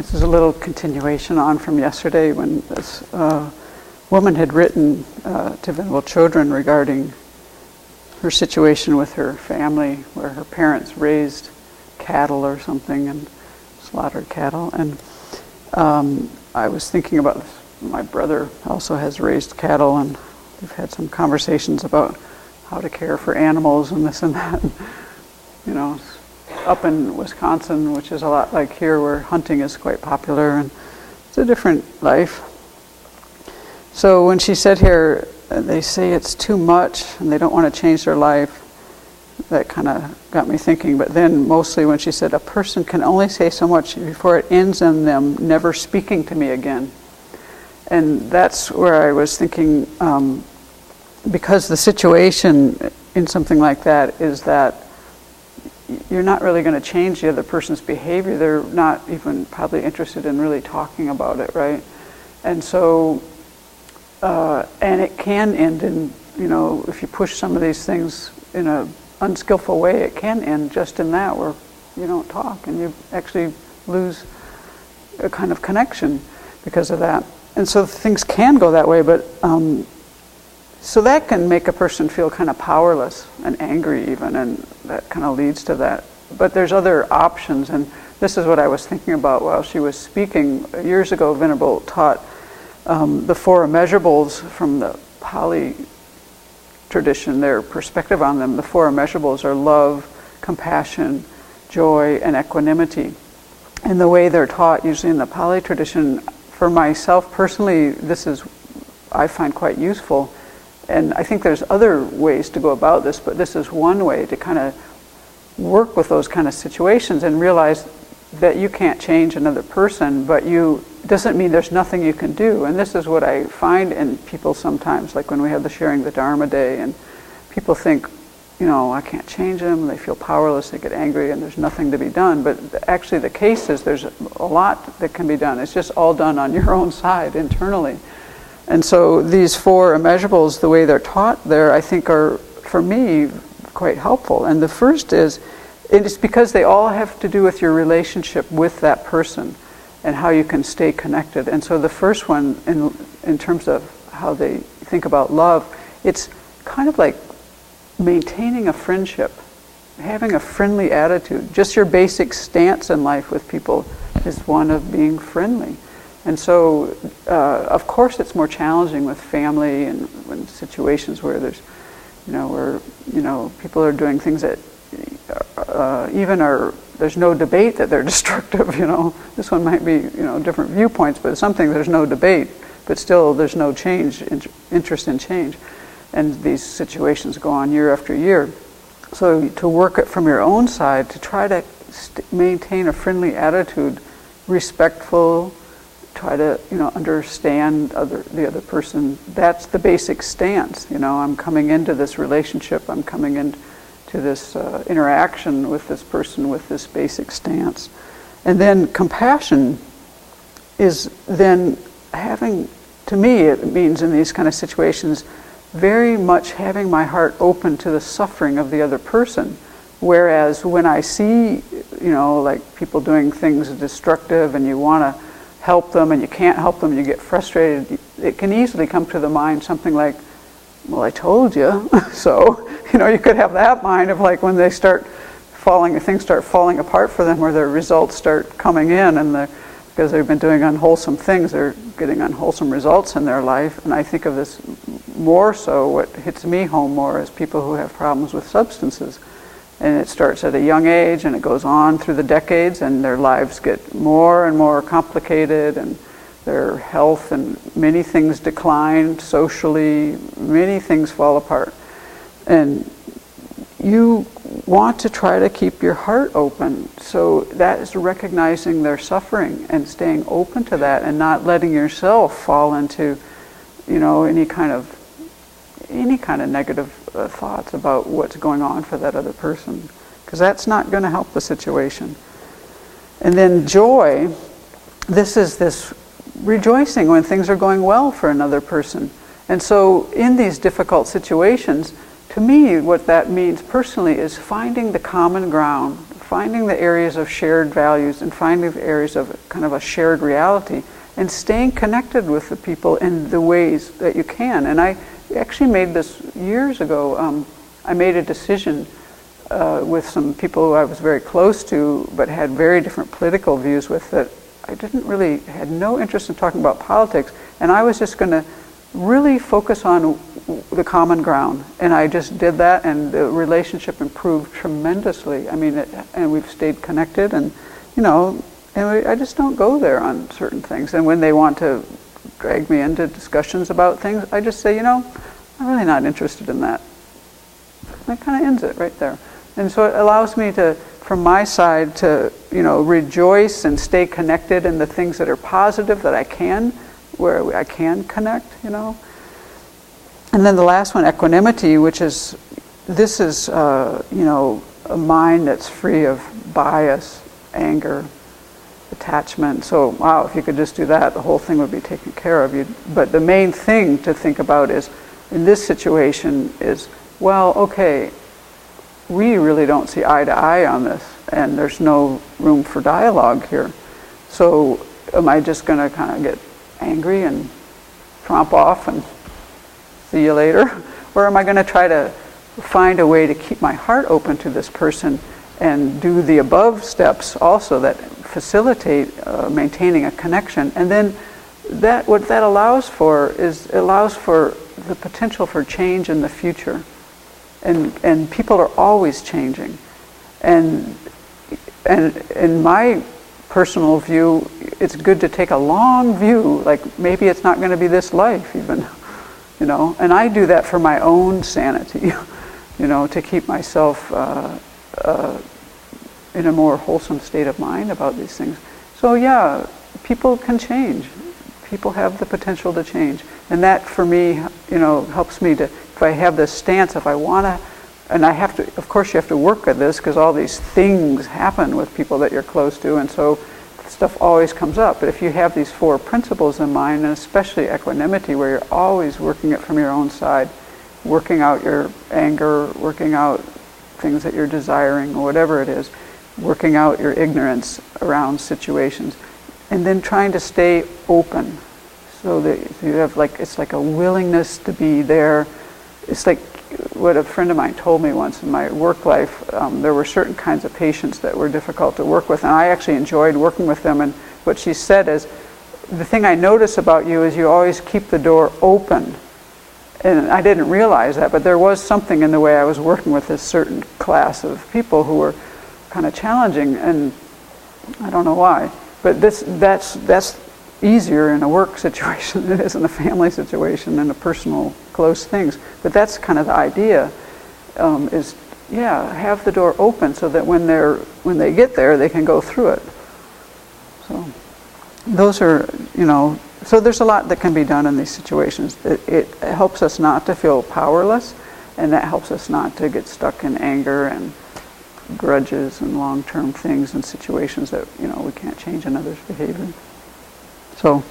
This is a little continuation on from yesterday when this woman had written to Venerable Children regarding her situation with her family, where her parents raised cattle or something and slaughtered cattle. And I was thinking about this. My brother also has raised cattle, and we've had some conversations about how to care for animals and this and that. And, you know, up in Wisconsin, which is a lot like here, where hunting is quite popular, and it's a different life. So when she said here, they say it's too much and they don't want to change their life, that kind of got me thinking. But then mostly when she said, a person can only say so much before it ends in them never speaking to me again. And that's where I was thinking, because the situation in something like that is that you're not really going to change the other person's behavior. They're not even probably interested in really talking about it, right? And so, and it can end in, you know, if you push some of these things in a unskillful way, it can end just in that, where you don't talk and you actually lose a kind of connection because of that. And so things can go that way, but so that can make a person feel kind of powerless and angry even, and that kind of leads to that. But there's other options, and this is what I was thinking about while she was speaking. Years ago, Venerable taught the four immeasurables from the Pali tradition, their perspective on them. The four immeasurables are love, compassion, joy, and equanimity. And the way they're taught, usually in the Pali tradition, for myself personally, this is, I find quite useful. And I think there's other ways to go about this, but this is one way to kind of work with those kind of situations and realize that you can't change another person, but doesn't mean there's nothing you can do. And this is what I find in people sometimes, like when we have the Sharing the Dharma Day, and people think, you know, I can't change them, they feel powerless, they get angry, and there's nothing to be done. But actually the case is there's a lot that can be done. It's just all done on your own side, internally. And so these four immeasurables, the way they're taught there, I think are, for me, quite helpful. And the first is, it's because they all have to do with your relationship with that person and how you can stay connected. And so the first one, in terms of how they think about love, it's kind of like maintaining a friendship, having a friendly attitude. Just your basic stance in life with people is one of being friendly. And so, of course, it's more challenging with family and when situations where there's, people are doing things that there's no debate that they're destructive. This one might be, different viewpoints, but something there's no debate, but still there's no change, interest in change, and these situations go on year after year. So to work it from your own side, to try to maintain a friendly attitude, respectful. Try to, understand the other person. That's the basic stance. I'm coming into this relationship. I'm coming into this interaction with this person with this basic stance. And then compassion is then having, to me, it means in these kind of situations, very much having my heart open to the suffering of the other person. Whereas when I see, like people doing things destructive and you want to help them and you can't help them, you get frustrated, it can easily come to the mind something like, well, I told you. So, you could have that mind of like when they start things start falling apart for them, where their results start coming in, and because they've been doing unwholesome things, they're getting unwholesome results in their life. And I think of this more so, what hits me home more is people who have problems with substances. And it starts at a young age and it goes on through the decades, and their lives get more and more complicated, and their health and many things decline socially, many things fall apart. And you want to try to keep your heart open. So that is recognizing their suffering and staying open to that and not letting yourself fall into, any kind of negative thoughts about what's going on for that other person, because that's not going to help the situation. And then joy, this is this rejoicing when things are going well for another person. And so in these difficult situations, to me, what that means personally is finding the common ground, finding the areas of shared values and finding the areas of kind of a shared reality and staying connected with the people in the ways that you can. And I actually made this years ago. I made a decision with some people who I was very close to but had very different political views with, that I had no interest in talking about politics, and I was just going to really focus on the common ground. And I just did that, and the relationship improved tremendously. I mean, and we've stayed connected, and I just don't go there on certain things. And when they want to drag me into discussions about things, I just say, I'm really not interested in that. That kind of ends it right there. And so it allows me to, from my side, to rejoice and stay connected in the things that are positive that I can, where I can connect, And then the last one, equanimity, which is, this is, a mind that's free of bias, anger, attachment. So, wow, if you could just do that, the whole thing would be taken care of. But the main thing to think about is, in this situation, is, well, okay, we really don't see eye to eye on this, and there's no room for dialogue here. So am I just going to kind of get angry and tromp off and see you later? Or am I going to try to find a way to keep my heart open to this person and do the above steps also that facilitate maintaining a connection? And then what that allows for is, it allows for the potential for change in the future. And people are always changing. And in my personal view, it's good to take a long view, like maybe it's not going to be this life even, and I do that for my own sanity, to keep myself in a more wholesome state of mind about these things. So yeah, people can change. People have the potential to change. And that for me, helps me to, if I have this stance, if I want to, and I have to, of course you have to work at this because all these things happen with people that you're close to, and so stuff always comes up. But if you have these 4 principles in mind, and especially equanimity, where you're always working it from your own side, working out your anger, working out things that you're desiring, or whatever it is, working out your ignorance around situations, and then trying to stay open, so that you have it's like a willingness to be there. It's like what a friend of mine told me once in my work life. There were certain kinds of patients that were difficult to work with, and I actually enjoyed working with them. And what she said is, the thing I notice about you is you always keep the door open. And I didn't realize that, but there was something in the way I was working with this certain class of people who were kind of challenging, and I don't know why. But that's easier in a work situation than it is in a family situation and a personal close things. But that's kind of the idea, is have the door open so that when they get there, they can go through it. So those are, so there's a lot that can be done in these situations. It helps us not to feel powerless, and that helps us not to get stuck in anger and grudges and long-term things and situations that we can't change another's behavior. So